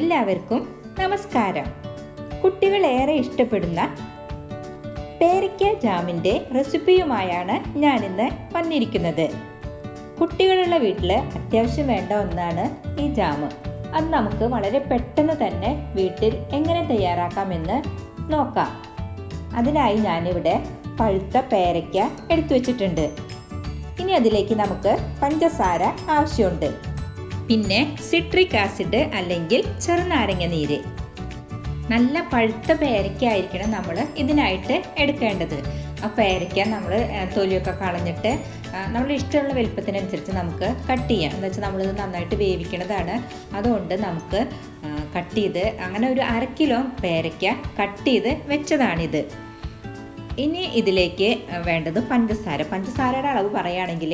എല്ലാവർക്കും നമസ്കാരം. കുട്ടികൾ ഏറെ ഇഷ്ടപ്പെടുന്ന പേരയ്ക്ക ജാമിൻ്റെ റെസിപ്പിയുമായാണ് ഞാനിന്ന് വന്നിരിക്കുന്നത്. കുട്ടികളുള്ള വീട്ടിൽ അത്യാവശ്യം വേണ്ട ഒന്നാണ് ഈ ജാം. അത് നമുക്ക് വളരെ പെട്ടെന്ന് തന്നെ വീട്ടിൽ എങ്ങനെ തയ്യാറാക്കാമെന്ന് നോക്കാം. അതിനായി ഞാനിവിടെ പഴുത്ത പേരയ്ക്ക എടുത്തു വച്ചിട്ടുണ്ട്. ഇനി അതിലേക്ക് നമുക്ക് പഞ്ചസാര ആവശ്യമുണ്ട്. പിന്നെ സിട്രിക് ആസിഡ് അല്ലെങ്കിൽ ചെറുനാരങ്ങ നീര്. നല്ല പഴുത്ത പേരയ്ക്ക ആയിരിക്കണം നമ്മൾ ഇതിനായിട്ട് എടുക്കേണ്ടത്. ആ പേരയ്ക്ക നമ്മൾ തൊലിയൊക്കെ കളഞ്ഞിട്ട് നമ്മുടെ ഇഷ്ടമുള്ള വലുപ്പത്തിനനുസരിച്ച് നമുക്ക് കട്ട് ചെയ്യാം. എന്ന് വെച്ചാൽ നമ്മളിത് നന്നായിട്ട് വേവിക്കണതാണ്. അതുകൊണ്ട് നമുക്ക് കട്ട് ചെയ്ത് അങ്ങനെ ഒരു 1/2 കിലോ പേരയ്ക്ക കട്ട് ചെയ്ത് വെച്ചതാണിത്. ഇനി ഇതിലേക്ക് വേണ്ടത് പഞ്ചസാരയുടെ അളവ് പറയുകയാണെങ്കിൽ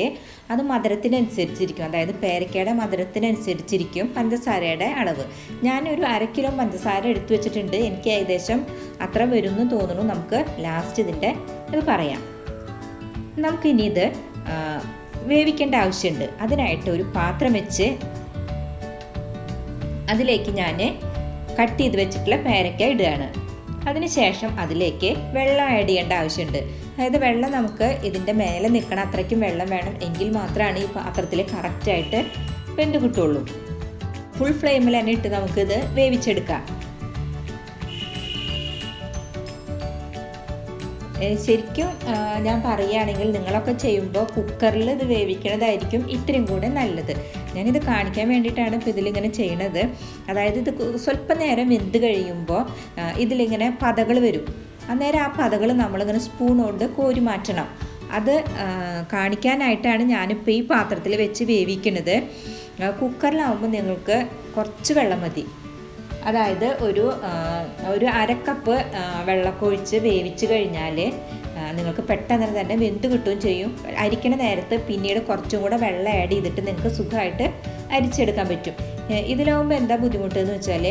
അത് മധുരത്തിനനുസരിച്ചിരിക്കും. അതായത് പേരയ്ക്കയുടെ മധുരത്തിനനുസരിച്ചിരിക്കും പഞ്ചസാരയുടെ അളവ്. ഞാനൊരു 1/2 കിലോ പഞ്ചസാര എടുത്തു വെച്ചിട്ടുണ്ട്. എനിക്ക് ഏകദേശം അത്ര വരുമെന്ന് തോന്നുന്നു. നമുക്ക് ലാസ്റ്റ് ഇതിൻ്റെ ഇത് പറയാം. നമുക്കിനി ഇത് വേവിക്കേണ്ട ആവശ്യമുണ്ട്. അതിനായിട്ട് ഒരു പാത്രം വെച്ച് അതിലേക്ക് ഞാൻ കട്ട് ചെയ്ത് വെച്ചിട്ടുള്ള പേരയ്ക്ക ഇടുകയാണ്. അതിനുശേഷം അതിലേക്ക് വെള്ളം ആഡ് ചെയ്യേണ്ട ആവശ്യമുണ്ട്. അതായത് വെള്ളം നമുക്ക് ഇതിൻ്റെ മേലെ നിൽക്കണം അത്രയ്ക്കും വെള്ളം വേണം. എങ്കിൽ മാത്രമാണ് ഈ പാത്രത്തിൽ കറക്റ്റായിട്ട് വെന്ത് കിട്ടുള്ളൂ. ഫുൾ ഫ്ലെയിമിൽ തന്നെ ഇട്ട് നമുക്കിത് വേവിച്ചെടുക്കാം. ശരിക്കും ഞാൻ പറയുകയാണെങ്കിൽ നിങ്ങളൊക്കെ ചെയ്യുമ്പോൾ കുക്കറിൽ ഇത് വേവിക്കണതായിരിക്കും ഇത്രയും കൂടെ നല്ലത്. ഞാനിത് കാണിക്കാൻ വേണ്ടിയിട്ടാണ് ഇപ്പോൾ ഇതിലിങ്ങനെ ചെയ്യണത്. അതായത് ഇത് സ്വല്പം നേരം വെന്ത് കഴിയുമ്പോൾ ഇതിലിങ്ങനെ പതകൾ വരും. അന്നേരം ആ പതകൾ നമ്മളിങ്ങനെ സ്പൂൺ കൊണ്ട് കോരി മാറ്റണം. അത് കാണിക്കാനായിട്ടാണ് ഞാനിപ്പോൾ ഈ പാത്രത്തിൽ വെച്ച് വേവിക്കുന്നത്. കുക്കറിലാവുമ്പോൾ നിങ്ങൾക്ക് കുറച്ച് വെള്ളം മതി. അതായത് ഒരു 1/2 കപ്പ് വെള്ളമൊക്കെ ഒഴിച്ച് വേവിച്ച് കഴിഞ്ഞാൽ നിങ്ങൾക്ക് പെട്ടെന്ന് തന്നെ വെന്ത് കിട്ടുകയും ചെയ്യും. അരിക്കണ നേരത്ത് പിന്നീട് കുറച്ചും കൂടെ വെള്ളം ആഡ് ചെയ്തിട്ട് നിങ്ങൾക്ക് സുഖമായിട്ട് അരിച്ചെടുക്കാൻ പറ്റും. ഇതിലാവുമ്പോൾ എന്താ ബുദ്ധിമുട്ടെന്ന് വെച്ചാൽ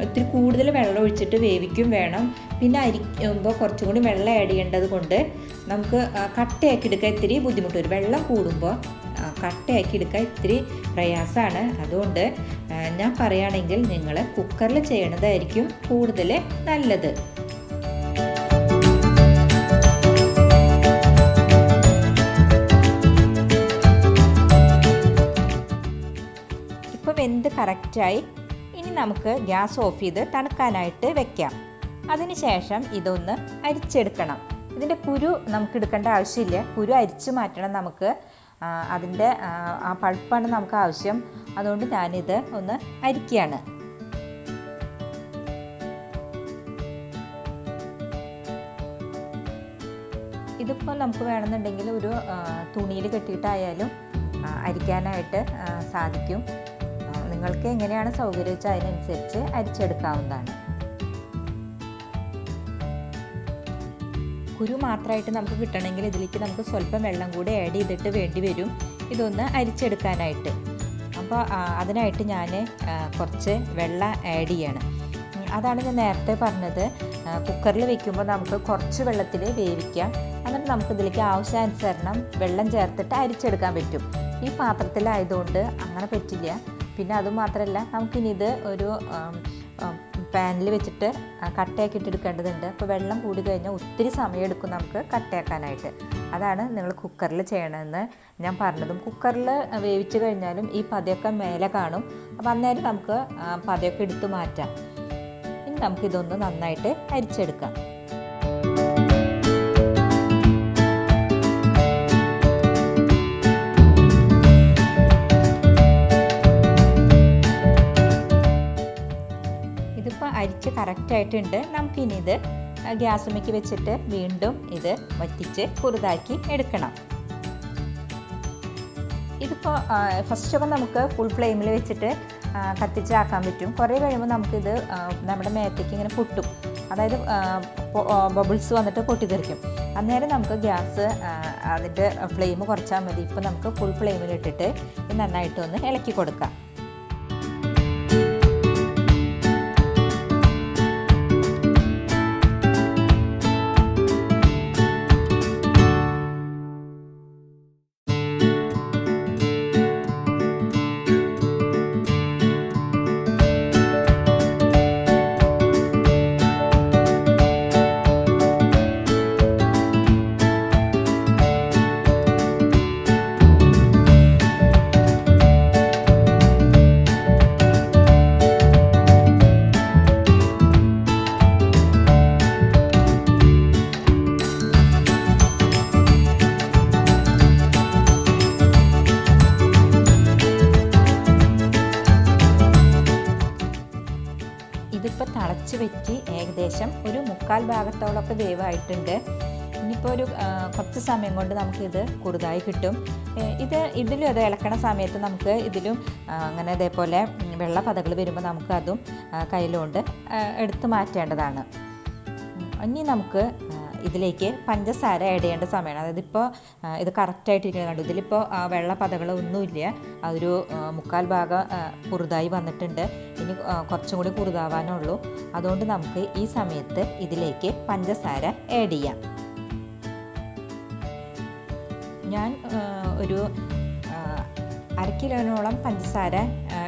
ഇത്തിരി കൂടുതൽ വെള്ളം ഒഴിച്ചിട്ട് വേവിക്കും വേണം. പിന്നെ അരിക്കുമ്പോൾ കുറച്ചും കൂടി വെള്ളം ആഡ് ചെയ്യേണ്ടത് കൊണ്ട് നമുക്ക് കട്ടയാക്കി എടുക്കാൻ ഇത്തിരി ബുദ്ധിമുട്ട് വരും. വെള്ളം കൂടുമ്പോൾ കട്ടയാക്കി എടുക്കാൻ ഇത്തിരി പ്രയാസമാണ്. അതുകൊണ്ട് ഞാൻ പറയുകയാണെങ്കിൽ നിങ്ങൾ കുക്കറിൽ ചെയ്യണതായിരിക്കും കൂടുതൽ നല്ലത്. ഇപ്പോൾ വെന്ത് കറക്റ്റായി. ഇനി നമുക്ക് ഗ്യാസ് ഓഫ് ചെയ്ത് തണുക്കാനായിട്ട് വെക്കാം. അതിനുശേഷം ഇതൊന്ന് അരിച്ചെടുക്കണം. ഇതിൻ്റെ കുരു നമുക്ക് എടുക്കേണ്ട ആവശ്യമില്ല. കുരു അരിച്ച് മാറ്റണം നമുക്ക്. അതിൻ്റെ ആ പൾപ്പാണ് നമുക്ക് ആവശ്യം. അതുകൊണ്ട് ഞാനിത് ഒന്ന് അരിക്കുകയാണ്. ഇതിപ്പോൾ നമുക്ക് വേണമെന്നുണ്ടെങ്കിൽ ഒരു തുണിയിൽ കെട്ടിയിട്ടായാലും അരിക്കാനായിട്ട് സാധിക്കും. നിങ്ങൾക്ക് എങ്ങനെയാണ് സൗകര്യം വെച്ചാൽ അതിനനുസരിച്ച് അരിച്ചെടുക്കാവുന്നതാണ്. കുരു മാത്രമായിട്ട് നമുക്ക് കിട്ടണമെങ്കിൽ ഇതിലേക്ക് നമുക്ക് സ്വല്പം വെള്ളം കൂടി ആഡ് ചെയ്തിട്ട് വേണ്ടി വരും ഇതൊന്ന് അരിച്ചെടുക്കാനായിട്ട്. അപ്പോൾ അതിനായിട്ട് ഞാൻ കുറച്ച് വെള്ളം ആഡ് ചെയ്യാണ്. അതാണ് ഞാൻ നേരത്തെ പറഞ്ഞത്. കുക്കറിൽ വെക്കുമ്പോൾ നമുക്ക് കുറച്ച് വെള്ളത്തിൽ വേവിക്കാം. എന്നിട്ട് നമുക്കിതിലേക്ക് ആവശ്യാനുസരണം വെള്ളം ചേർത്തിട്ട് അരിച്ചെടുക്കാൻ പറ്റും. ഈ പാത്രത്തിലായതുകൊണ്ട് അങ്ങനെ പറ്റില്ല. പിന്നെ അതുമാത്രമല്ല നമുക്കിനി ഇത് ഒരു പാനിൽ വെച്ചിട്ട് കട്ടയാക്കിയിട്ട് എടുക്കേണ്ടതുണ്ട്. അപ്പോൾ വെള്ളം കൂടി കഴിഞ്ഞാൽ ഒത്തിരി സമയം എടുക്കും നമുക്ക് കട്ടയാക്കാനായിട്ട്. അതാണ് നിങ്ങൾ കുക്കറിൽ ചെയ്യണമെന്ന് ഞാൻ പറഞ്ഞതും. കുക്കറിൽ വേവിച്ച് കഴിഞ്ഞാലും ഈ പതയൊക്കെ മേലെ കാണും. അപ്പോൾ അന്നേരം നമുക്ക് പതയൊക്കെ എടുത്ത് മാറ്റാം. ഇനി നമുക്കിതൊന്ന് നന്നായിട്ട് അരിച്ചെടുക്കാം. ഇതിപ്പോൾ അരിച്ച് കറക്റ്റായിട്ടുണ്ട്. നമുക്കിനി ഇത് ഗ്യാസുമ്മേക്ക് വെച്ചിട്ട് വീണ്ടും ഇത് വറ്റിച്ച് കുറുതാക്കി എടുക്കണം. ഇതിപ്പോൾ ഫസ്റ്റൊക്കെ നമുക്ക് ഫുൾ ഫ്ലെയിമിൽ വെച്ചിട്ട് കത്തിച്ചാക്കാൻ പറ്റും. കുറേ കഴിയുമ്പോൾ നമുക്കിത് നമ്മുടെ മേത്തേക്ക് ഇങ്ങനെ പൊട്ടും. അതായത് ബബിൾസ് വന്നിട്ട് പൊട്ടിത്തെറിക്കും. അന്നേരം നമുക്ക് ഗ്യാസ് അതിൻ്റെ ഫ്ലെയിം കുറച്ചാൽ മതി. ഇപ്പോൾ നമുക്ക് ഫുൾ ഫ്ലെയിമിലിട്ടിട്ട് നന്നായിട്ടൊന്ന് ഇളക്കി കൊടുക്കാം. തിളച്ച് വെറ്റി ഏകദേശം ഒരു 1/4 ഭാഗത്തോളമൊക്കെ വേവായിട്ടുണ്ട്. ഇനിയിപ്പോൾ ഒരു കുറച്ച് സമയം കൊണ്ട് നമുക്കിത് കൂടുതലായി കിട്ടും. ഇതിലും അത് ഇളക്കണ സമയത്ത് നമുക്ക് ഇതിലും അങ്ങനെ ഇതേപോലെ വെള്ള പതകൾ വരുമ്പോൾ നമുക്കതും കയ്യിലുകൊണ്ട് എടുത്ത് മാറ്റേണ്ടതാണ്. ഇനി നമുക്ക് ഇതിലേക്ക് പഞ്ചസാര ആഡ് ചെയ്യേണ്ട സമയമാണ്. അതായത് ഇപ്പോൾ ഇത് കറക്റ്റായിട്ടിരിക്കുന്നത് കണ്ടു. ഇതിലിപ്പോൾ വെള്ള പതകളൊന്നുമില്ല. അതൊരു 1/4 ഭാഗം കുറുതായി വന്നിട്ടുണ്ട്. ഇനി കുറച്ചും കൂടി കുറുതാവാനുള്ളൂ. അതുകൊണ്ട് നമുക്ക് ഈ സമയത്ത് ഇതിലേക്ക് പഞ്ചസാര ആഡ് ചെയ്യാം. ഞാൻ ഒരു 1/2 കിലോനോളം പഞ്ചസാര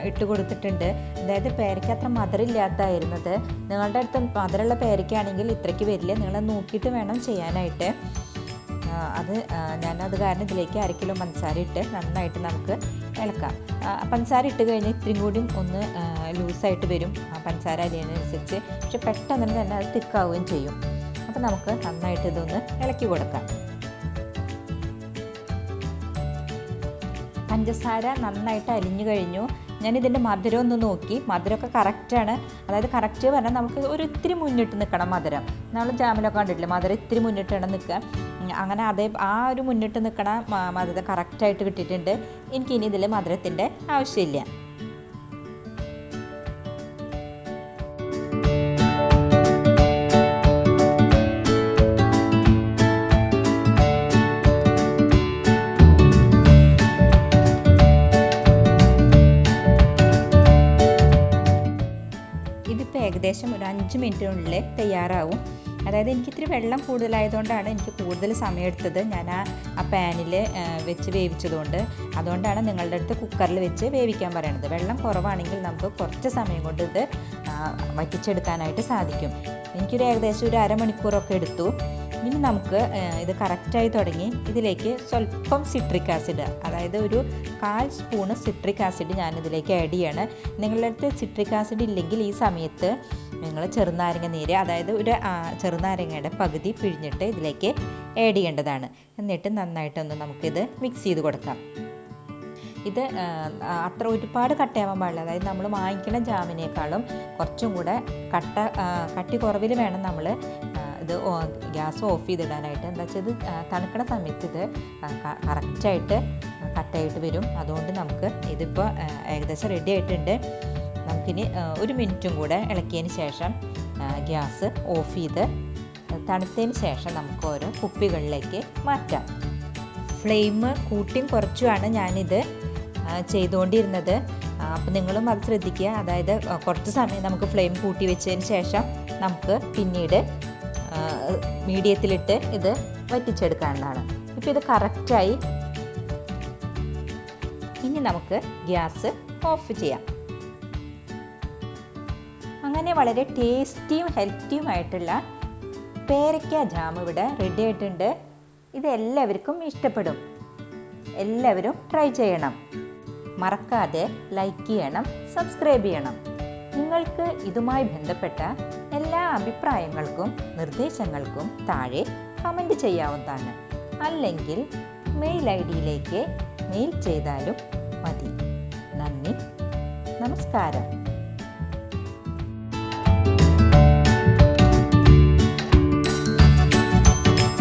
ഇട്ട് കൊടുത്തിട്ടുണ്ട്. അതായത് പേരയ്ക്ക അത്ര മധുരമില്ലാത്തതായിരുന്നത്. നിങ്ങളുടെ അടുത്ത് മധുരമുള്ള പേരയ്ക്കാണെങ്കിൽ ഇത്രയ്ക്ക് വരില്ല. നിങ്ങൾ നോക്കിയിട്ട് വേണം ചെയ്യാനായിട്ട്. ഞാനത് കാരണം ഇതിലേക്ക് 1/2 കിലോ പഞ്ചസാര ഇട്ട് നന്നായിട്ട് നമുക്ക് ഇളക്കാം. പഞ്ചസാര ഇട്ട് കഴിഞ്ഞാൽ ഇത്രയും കൂടിയും ഒന്ന് ലൂസായിട്ട് വരും പഞ്ചസാര അരിയുന്നതനുസരിച്ച്. പക്ഷെ പെട്ടെന്ന് തന്നെ അത് തിക്കാവുകയും ചെയ്യും. അപ്പോൾ നമുക്ക് നന്നായിട്ട് ഇതൊന്ന് ഇളക്കി കൊടുക്കാം. പഞ്ചസാര നന്നായിട്ട് അലിഞ്ഞു കഴിഞ്ഞു. ഞാനിതിൻ്റെ മധുരം ഒന്ന് നോക്കി. മധുരമൊക്കെ കറക്റ്റാണ്. അതായത് കറക്റ്റ് പറഞ്ഞാൽ നമുക്ക് ഒരു ഇത്തിരി മുന്നിട്ട് നിൽക്കണം മധുരം. നമ്മൾ ജാമിലൊക്കെ കണ്ടിട്ടില്ല, മധുരം ഇത്തിരി മുന്നിട്ട് വേണം നിൽക്കുക. അങ്ങനെ ആ ഒരു മുന്നിട്ട് നിൽക്കണ മധുരം കറക്റ്റായിട്ട് കിട്ടിയിട്ടുണ്ട്. എനിക്കിനി ഇതിൽ മധുരത്തിൻ്റെ ആവശ്യമില്ല. ഏകദേശം ഒരു 5 മിനിറ്റിനുള്ളിൽ തയ്യാറാവും. അതായത് എനിക്ക് ഇത്തിരി വെള്ളം കൂടുതലായതുകൊണ്ടാണ് എനിക്ക് കൂടുതൽ സമയം എടുത്തത്. ഞാൻ ആ പാനിൽ വെച്ച് വേവിച്ചതുകൊണ്ട്. അതുകൊണ്ടാണ് നിങ്ങളുടെ അടുത്ത് കുക്കറിൽ വെച്ച് വേവിക്കാൻ പറയണത്. വെള്ളം കുറവാണെങ്കിൽ നമുക്ക് കുറച്ച് സമയം കൊണ്ട് ഇത് വറ്റിച്ചെടുക്കാനായിട്ട് സാധിക്കും. എനിക്കൊരു ഏകദേശം ഒരു 1/2 മണിക്കൂറൊക്കെ എടുത്തു. ഇനി നമുക്ക് ഇത് കറക്റ്റായി തുടങ്ങി. ഇതിലേക്ക് സ്വല്പം സിട്രിക് ആസിഡ്, അതായത് ഒരു 1/4 സ്പൂണ് സിട്രിക് ആസിഡ് ഞാനിതിലേക്ക് ആഡ് ചെയ്യാണ്. നിങ്ങളുടെ അടുത്ത് സിട്രിക് ആസിഡ് ഇല്ലെങ്കിൽ ഈ സമയത്ത് നിങ്ങൾ ചെറുനാരങ്ങ നീര്, അതായത് ഒരു ചെറുനാരങ്ങയുടെ പകുതി പിഴിഞ്ഞിട്ട് ഇതിലേക്ക് ആഡ് ചെയ്യേണ്ടതാണ്. എന്നിട്ട് നന്നായിട്ടൊന്ന് നമുക്കിത് മിക്സ് ചെയ്ത് കൊടുക്കാം. ഇത് അത്ര ഒരുപാട് കട്ടയാവാൻ പാടില്ല. അതായത് നമ്മൾ വാങ്ങിക്കുന്ന ജാമിനേക്കാളും കുറച്ചും കൂടെ കട്ടി കുറവിൽ വേണം നമ്മൾ ഇത് ഗ്യാസ് ഓഫ് ചെയ്തിടാനായിട്ട്. എന്താ വെച്ചാൽ ഇത് തണുക്കണ സമയത്ത് ഇത് കറക്റ്റായിട്ട് കട്ടായിട്ട് വരും. അതുകൊണ്ട് നമുക്ക് ഇതിപ്പോൾ ഏകദേശം റെഡി ആയിട്ടുണ്ട്. നമുക്കിനി 1 മിനിറ്റും കൂടെ ഇളക്കിയതിന് ശേഷം ഗ്യാസ് ഓഫ് ചെയ്ത് തണുത്തതിന് ശേഷം നമുക്ക് ഓരോ കുപ്പികളിലേക്ക് മാറ്റാം. ഫ്ലെയിം കൂട്ടിയും കുറച്ചുമാണ് ഞാനിത് ചെയ്തുകൊണ്ടിരുന്നത്. അപ്പോൾ നിങ്ങളും അത് ശ്രദ്ധിക്കുക. അതായത് കുറച്ച് സമയം നമുക്ക് ഫ്ലെയിം കൂട്ടി വെച്ചതിന് ശേഷം നമുക്ക് പിന്നീട് മീഡിയത്തിലിട്ട് ഇത് വറ്റിച്ചെടുക്കാവുന്നതാണ്. ഇപ്പോൾ ഇത് കറക്റ്റായി. ഇനി നമുക്ക് ഗ്യാസ് ഓഫ് ചെയ്യാം. അങ്ങനെ വളരെ ടേസ്റ്റിയും ഹെൽത്തിയുമായിട്ടുള്ള പേരയ്ക്ക ജാം ഇവിടെ റെഡി ആയിട്ടുണ്ട്. ഇത് എല്ലാവർക്കും ഇഷ്ടപ്പെടും. എല്ലാവരും ട്രൈ ചെയ്യണം. മറക്കാതെ ലൈക്ക് ചെയ്യണം, സബ്സ്ക്രൈബ് ചെയ്യണം. നിങ്ങൾക്ക് ഇതുമായി ബന്ധപ്പെട്ട എല്ലാ അഭിപ്രായങ്ങൾക്കും നിർദ്ദേശങ്ങൾക്കും താഴെ കമൻറ്റ് ചെയ്യാവുന്നതാണ്. അല്ലെങ്കിൽ മെയിൽ ഐഡിയിലേക്ക് മെയിൽ ചെയ്താലും മതി. നന്ദി, നമസ്കാരം.